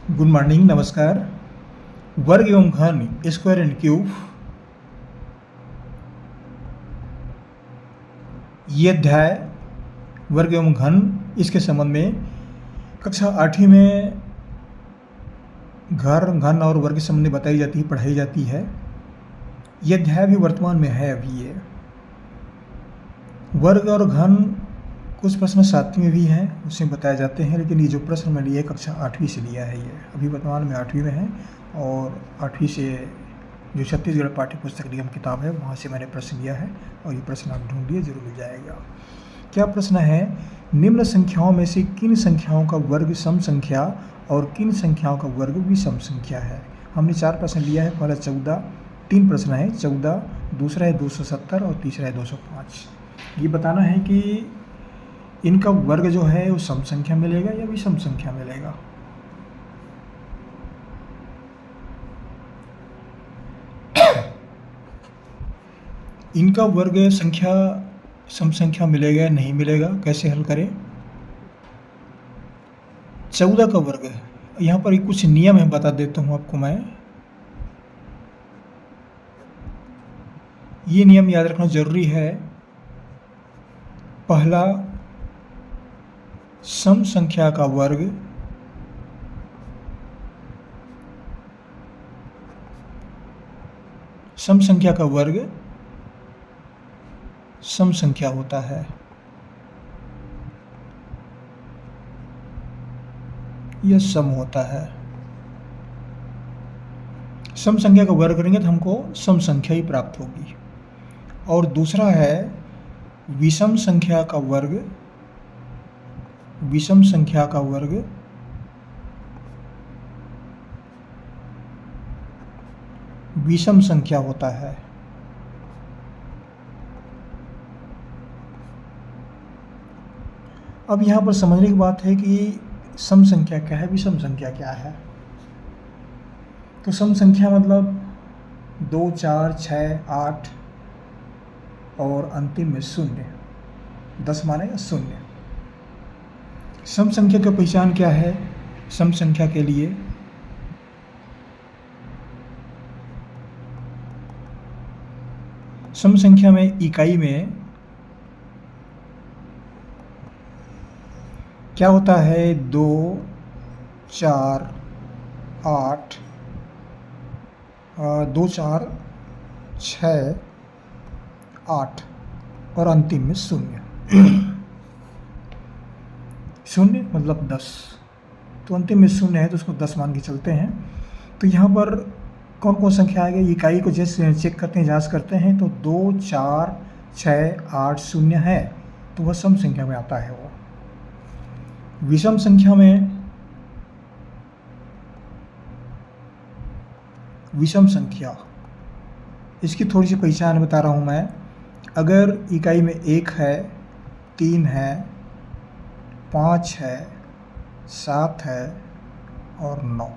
Good morning, नमस्कार। वर्ग एवं घन, स्क्वायर एंड क्यूब, ये अध्याय वर्ग एवं घन इसके संबंध में कक्षा 8वीं में घन और वर्ग के संबंध में बताई जाती है, पढ़ाई जाती है। ये अध्याय भी वर्तमान में है अभी। ये वर्ग और घन कुछ प्रश्न 7वीं में भी हैं, उसमें बताए जाते हैं, लेकिन ये जो प्रश्न मैं लिया कक्षा 8वीं से लिया है। ये अभी वर्तमान में 8वीं में है और 8वीं से जो छत्तीसगढ़ पाठ्य पुस्तक निगम किताब है वहाँ से मैंने प्रश्न लिया है और ये प्रश्न आप ढूंढिए, जरूर मिल जाएगा। क्या प्रश्न है? निम्न संख्याओं में से किन संख्याओं का वर्ग सम संख्या और किन संख्याओं का वर्ग विषम संख्या है? हमने 4 प्रश्न लिया है। पहला 14, 3 प्रश्न है। 14, दूसरा है 270 और तीसरा है 205। ये बताना है कि इनका वर्ग जो है वो सम संख्या मिलेगा या विषम संख्या मिलेगा। इनका वर्ग संख्या सम संख्या मिलेगा या नहीं मिलेगा, कैसे हल करें? 14 का वर्ग है, यहाँ पर कुछ नियम है, बता देता हूँ आपको मैं। ये नियम याद रखना जरूरी है। पहला, सम संख्या का वर्ग सम संख्या का वर्ग सम संख्या होता है। यह सम होता है। सम संख्या का वर्ग करेंगे तो हमको सम संख्या ही प्राप्त होगी। और दूसरा है विषम संख्या का वर्ग। विषम संख्या का वर्ग विषम संख्या होता है। अब यहाँ पर समझने की बात है कि सम संख्या क्या है, विषम संख्या क्या है। तो सम संख्या मतलब 2, 4, 6, 8 और अंतिम में 0, 10 माने 0। सम संख्या की पहचान क्या है? सम संख्या के लिए सम संख्या में इकाई में क्या होता है? 2, 4, 8, 2, 4, 6, 8 और अंतिम में 0। 0 मतलब 10, तो अंतिम में 0 है तो उसको 10 मान के चलते हैं। तो यहाँ पर कौन कौन संख्या आएगी? इकाई को जैसे चेक करते हैं, जांच करते हैं, तो 2, 4, 6, 8, 0 है तो वह सम संख्या में आता है। वो विषम संख्या में विषम संख्या, इसकी थोड़ी सी पहचान बता रहा हूँ मैं। अगर इकाई में 1 है, 3 है, 5 है, 7 है और 9,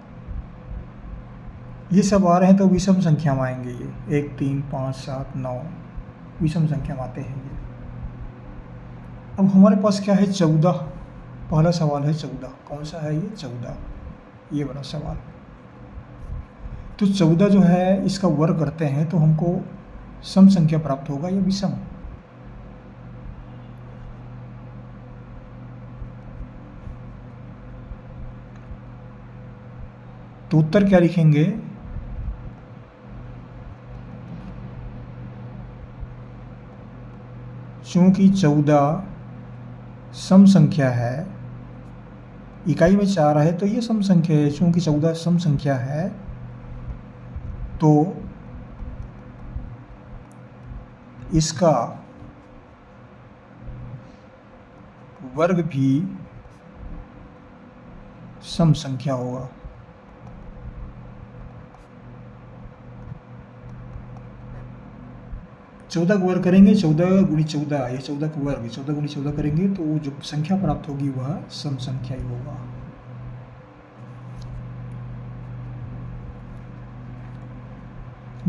ये सब आ रहे हैं तो विषम संख्या में आएंगे। ये 1, 3, 5, 7, 9 विषम संख्या में आते हैं ये। अब हमारे पास क्या है? 14। पहला सवाल है 14। कौन सा है ये? 14, ये बड़ा सवाल। तो 14 जो है इसका वर्ग करते हैं तो हमको सम संख्या प्राप्त होगा या विषम? तो उत्तर क्या लिखेंगे? चूंकि 14 सम संख्या है, इकाई में 4 है तो ये सम संख्या है। चूंकि 14 सम संख्या है तो इसका वर्ग भी सम संख्या होगा। चौदह का वर्ग करेंगे, 14 गुणी 14, ये 14 का वर्ग, 14 गुणी 14 करेंगे तो जो संख्या प्राप्त होगी वह सम संख्या ही होगा।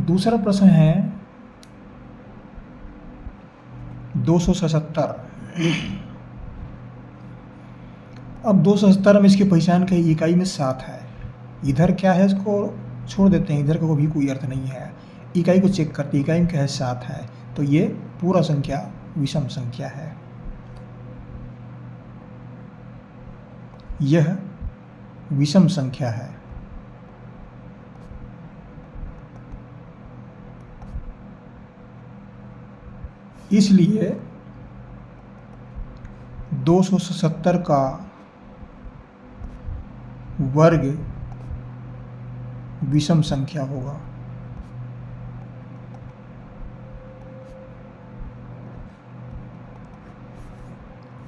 दूसरा प्रश्न है 277। अब 270 में इसकी पहचान की इकाई में 7 है। इधर क्या है इसको छोड़ देते हैं, इधर का भी कोई अर्थ नहीं है। इकाई को चेक करते हैं, इकाई में क्या है 7 है, तो ये पूरा संख्या विषम संख्या है। यह विषम संख्या है। इसलिए 270 का वर्ग विषम संख्या होगा।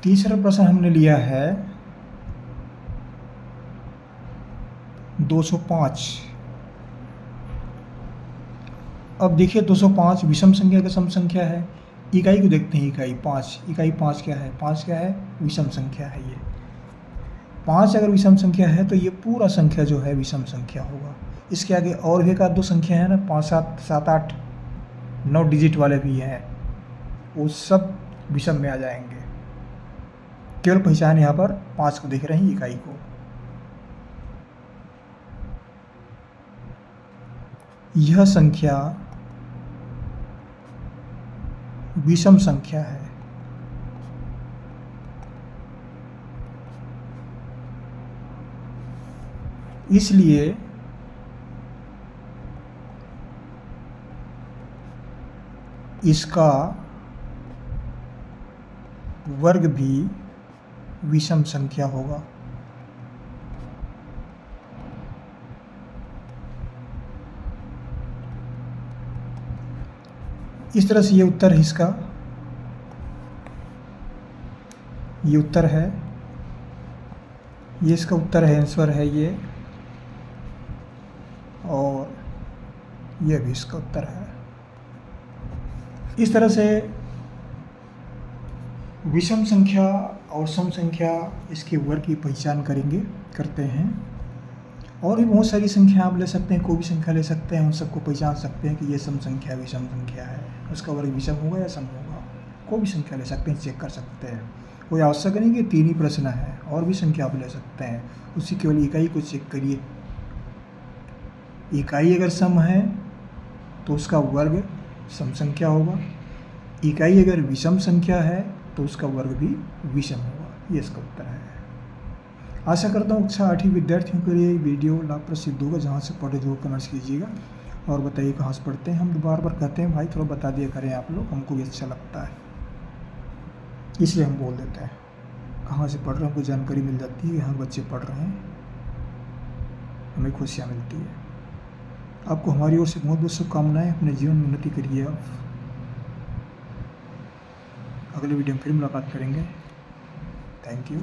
तीसरा प्रश्न हमने लिया है 205। अब देखिए 205 विषम संख्या का सम संख्या है। इकाई को देखते हैं, इकाई 5, इकाई 5 क्या है, 5 क्या है, विषम संख्या है। ये 5 अगर विषम संख्या है तो ये पूरा संख्या जो है विषम संख्या होगा। इसके आगे और भी एक आध दो संख्या है ना, 5, 7, 7, 8, 9 डिजिट वाले भी हैं, वो सब विषम में आ जाएंगे। केवल पहचान यहाँ पर 5 को देख रहे हैं, इकाई को। यह संख्या विषम संख्या है। इसलिए इसका वर्ग भी विषम संख्या होगा। इस तरह से ये उत्तर है इसका, ये उत्तर है, ये इसका उत्तर है, आंसर है ये, और ये भी इसका उत्तर है। इस तरह से विषम संख्या और सम संख्या इसके वर्ग की पहचान करते हैं। और भी बहुत सारी संख्या आप ले सकते हैं, कोई भी संख्या ले सकते हैं, उन सबको पहचान सकते हैं कि ये सम संख्या विषम संख्या है, उसका वर्ग विषम होगा या सम होगा। कोई भी संख्या ले सकते हैं, चेक कर सकते हैं। कोई आवश्यक नहीं कि 3 ही प्रश्न है, और भी संख्या आप ले सकते हैं। उसकी केवल इकाई को चेक करिए, इकाई अगर सम है तो उसका वर्ग सम संख्या होगा, इकाई अगर विषम संख्या है तो उसका वर्ग भी विषम होगा। ये इसका उत्तर है। आशा करता हूँ कक्षा 8वीं विद्यार्थियों के लिए वीडियो लाभप्रद सिद्ध होगा। जहाँ से पढ़े जरूर कमेंट्स कीजिएगा और बताइए कहाँ से पढ़ते हैं। हम बार बार कहते हैं भाई थोड़ा बता दिया करें आप लोग, हमको भी अच्छा लगता है, इसलिए हम बोल देते हैं। कहाँ से पढ़ रहे हैं हमको जानकारी मिल जाती है, यहाँ बच्चे पढ़ रहे हैं, हमें खुशियाँ मिलती है। आपको हमारी ओर से बहुत बहुत शुभकामनाएं। अपने जीवन में उन्नति करिए आप। अगले वीडियो में फिर मुलाकात करेंगे। Thank you.